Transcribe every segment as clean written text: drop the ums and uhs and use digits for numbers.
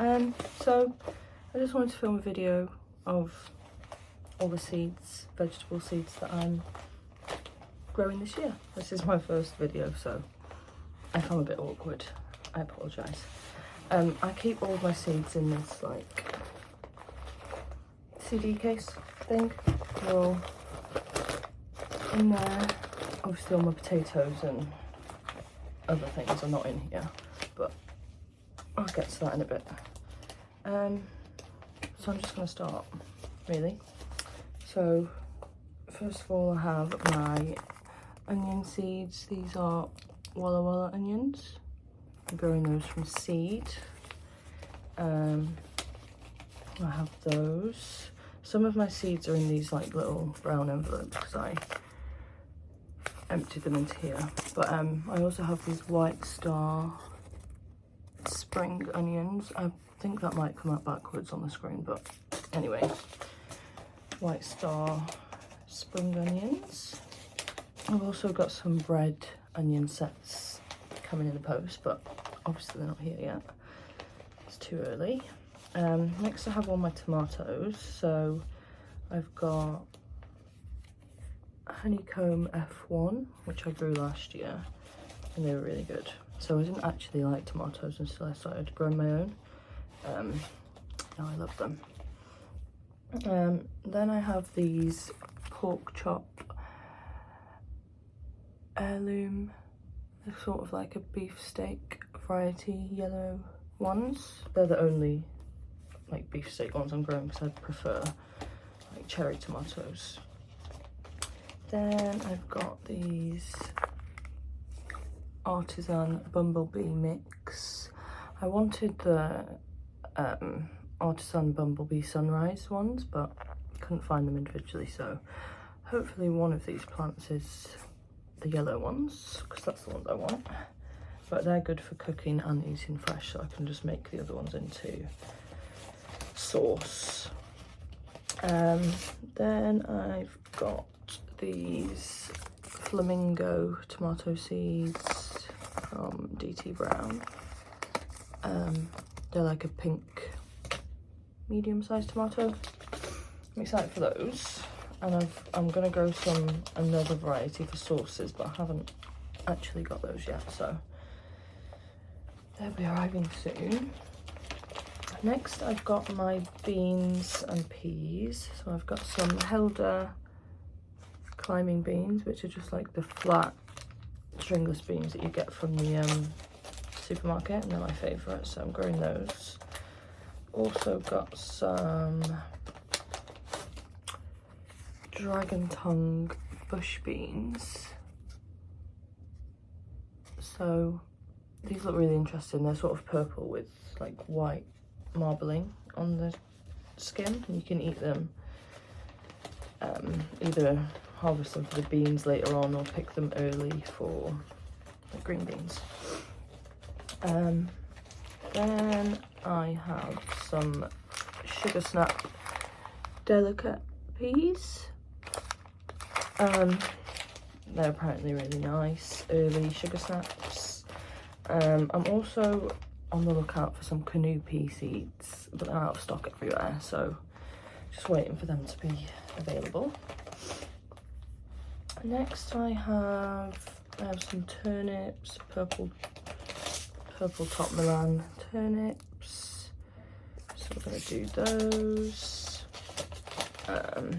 So I just wanted to film a video of all the seeds, vegetable seeds that I'm growing this year. This is my first video, so if I'm a bit awkward, I apologise. I keep all of my seeds in this like CD case thing. They're all in there. Obviously all my potatoes and other things are not in here, but I'll get to that in a bit. So I'm just going to start, really. So first of all, I have my onion seeds. These are Walla Walla onions. I'm growing those from seed. I have those. Some of my seeds are in these like little brown envelopes because I emptied them into here. But I also have these White Star spring onions. I think that might come out backwards on the screen, but anyway, White Star spring onions. I've also got some red onion sets coming in the post, but obviously they're not here yet. It's too early. Next I have all my tomatoes. So I've got Honeycomb F1, which I grew last year, and they were really good. So I didn't actually like tomatoes until I started growing my own. Now I love them. Then I have these pork chop heirloom. They're sort of like a beefsteak variety yellow ones. They're the only like beefsteak ones I'm growing because I prefer like cherry tomatoes. Then I've got these artisan bumblebee mix. I wanted the artisan bumblebee sunrise ones, but couldn't find them individually, so hopefully one of these plants is the yellow ones, because that's the ones I want. But they're good for cooking and eating fresh, so I can just make the other ones into sauce. Then I've got these flamingo tomato seeds from DT Brown. They're like a pink medium-sized tomato. I'm excited for those, and I'm gonna grow another variety for sauces, but I haven't actually got those yet, so they'll be arriving soon. Next I've got my beans and peas. So I've got some Helder climbing beans, which are just like the flat stringless beans that you get from the supermarket, and they're my favourite, so I'm growing those. Also got some dragon tongue bush beans. So these look really interesting. They're sort of purple with like white marbling on the skin, and you can eat them. Either harvest them for the beans later on or pick them early for the green beans. Then I have some sugar snap delicate peas. They're apparently really nice early sugar snaps. I'm also on the lookout for some canoe pea seeds, but they're out of stock everywhere, so just waiting for them to be available. Next I have some turnips, purple top Milan turnips, so we're going to do those.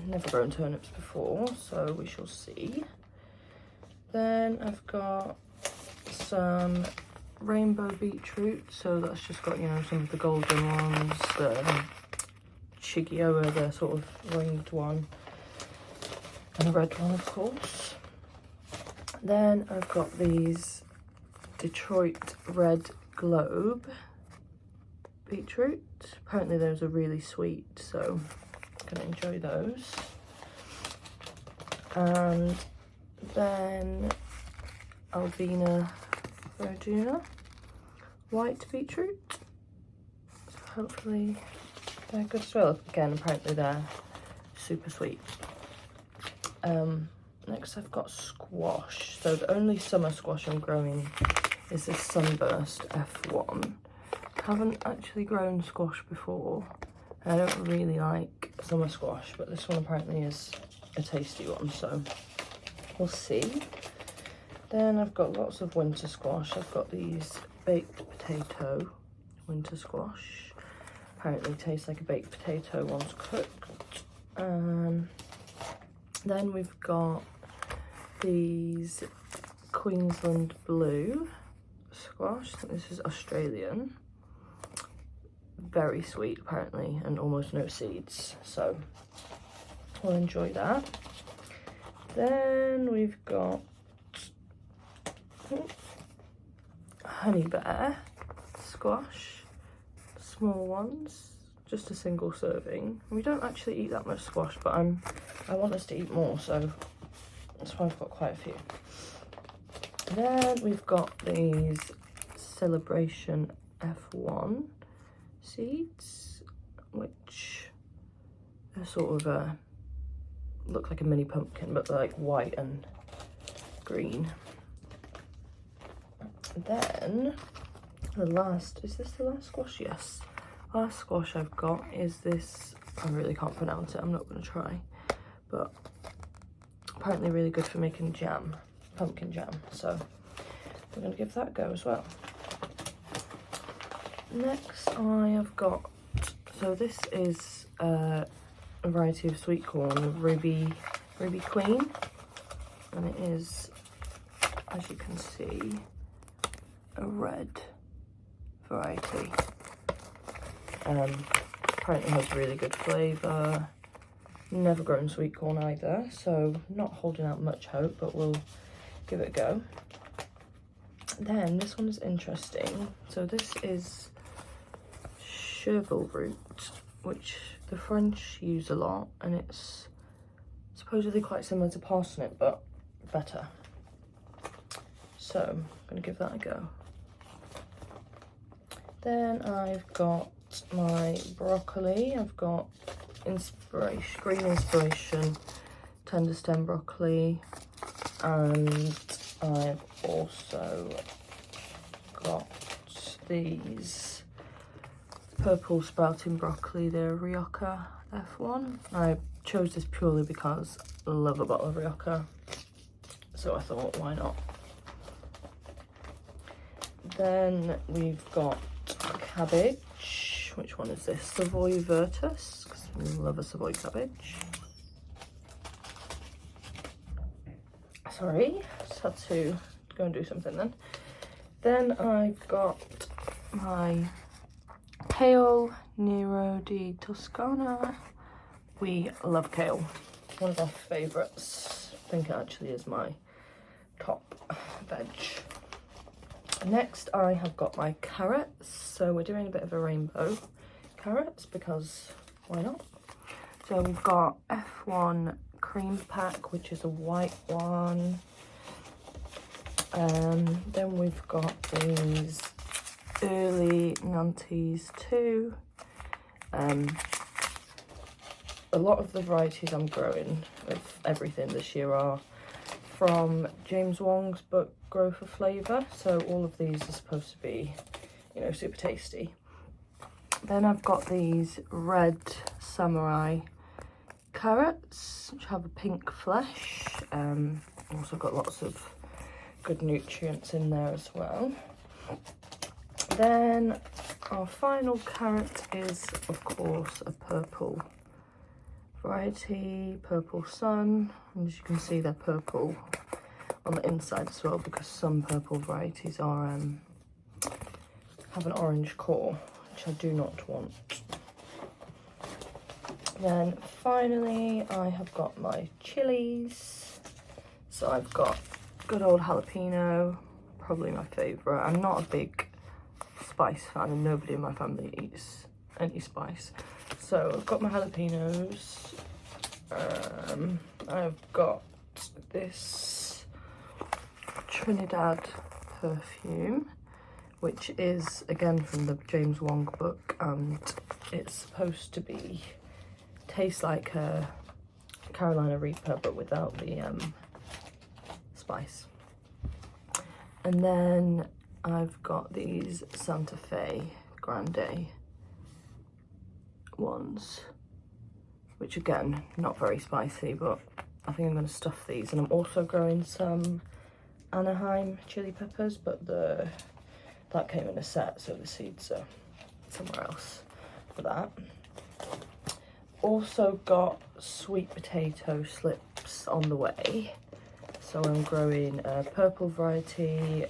Never grown turnips before, so we shall see. Then I've got some rainbow beetroot, so that's just got, you know, some of the golden ones, the Shigioa, the sort of ringed one, and a red one, of course. Then I've got these Detroit Red Globe beetroot. Apparently those are really sweet, so I'm gonna enjoy those. And then Alvina Verduna white beetroot. So hopefully they're good as well. Again, apparently they're super sweet. Next I've got squash. So the only summer squash I'm growing is this Sunburst F1. haven't actually grown squash before. I don't really like summer squash, but this one apparently is a tasty one, so we'll see. Then I've got lots of winter squash. I've got these baked potato winter squash. Apparently tastes like a baked potato once cooked. Then we've got these Queensland blue squash. I think this is Australian. Very sweet apparently, and almost no seeds, so we'll enjoy that. Then we've got honey bear squash, small ones, just a single serving. We don't actually eat that much squash, but I want us to eat more, so that's why I've got quite a few. Then we've got these Celebration F1 seeds, which are sort of look like a mini pumpkin, but they're like white and green. Then the last, is this the last squash? Yes. Last squash I've got is this, I really can't pronounce it, I'm not going to try, but apparently really good for making jam, pumpkin jam, so we're going to give that a go as well. Next I have got, so this is a variety of sweet corn, Ruby Queen, and it is, as you can see, a red variety. Apparently has really good flavour. Never grown sweet corn either, so not holding out much hope, but we'll give it a go. Then this one is interesting. So this is chervil root, which the French use a lot, and it's supposedly quite similar to parsnip, but better. So I'm going to give that a go. Then I've got my broccoli. I've got green inspiration, tender stem broccoli, and I've also got these purple sprouting broccoli, they're Rioja F1. I chose this purely because I love a bottle of Rioja, so I thought, why not? Then we've got cabbage. Which one is this? Savoy Virtus, because we love a Savoy cabbage. Sorry, just had to go and do something then. Then I've got my kale, Nero di Toscana. We love kale. One of our favourites. I think it actually is my top veg. Next I have got my carrots, so we're doing a bit of a rainbow carrots because why not? So we've got F1 cream pack, which is a white one. Then we've got these early Nantes too. A lot of the varieties I'm growing of everything this year are from James Wong's book Grow for Flavour, so all of these are supposed to be, you know, super tasty. Then I've got these red samurai carrots, which have a pink flesh. Also got lots of good nutrients in there as well. Then our final carrot is, of course, a purple variety, Purple Sun. And as you can see, they're purple on the inside as well, because some purple varieties are have an orange core, which I do not want. Then finally I have got my chilies. So I've got good old jalapeno, probably my favourite. I'm not a big spice fan and nobody in my family eats any spice. So I've got my jalapenos. I've got this Trinidad perfume, which is again from the James Wong book, and it's supposed to be taste like a Carolina Reaper but without the spice. And then I've got these Santa Fe grande ones, which again, not very spicy, but I think I'm going to stuff these. And I'm also growing some Anaheim chili peppers, but that came in a set, so the seeds are somewhere else for that. Also got sweet potato slips on the way. So I'm growing a purple variety,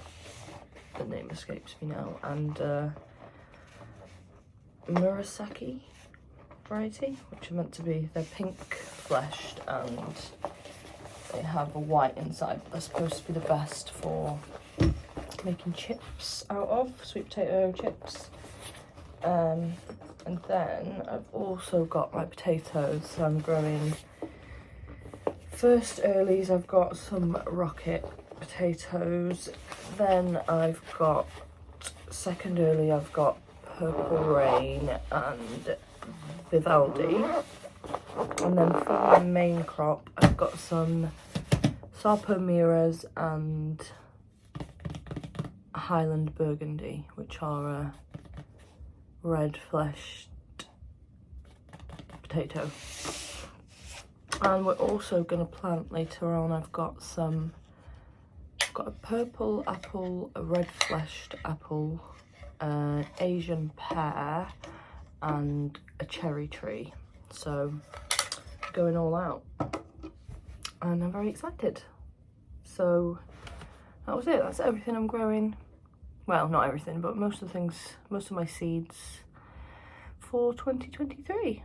the name escapes me now, and Murasaki variety, which are meant to be, they're pink fleshed and they have a white inside, but they're supposed to be the best for making chips out of, sweet potato chips. And then I've also got my potatoes, so I'm growing first earlies. I've got some rocket potatoes, then I've got second early, I've got purple rain and Vivaldi, and then for my main crop I've got some Sarpo Miras and Highland Burgundy, which are red fleshed potato. And we're also going to plant later on, I've got a purple apple, a red fleshed apple, an Asian pear and a cherry tree. So going all out, and I'm very excited. So that was it. That's everything I'm growing. Well, not everything, but most of my seeds for 2023.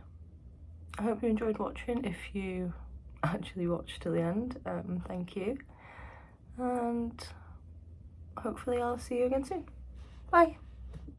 I hope you enjoyed watching. If you actually watched to the end, thank you. And hopefully I'll see you again soon. Bye.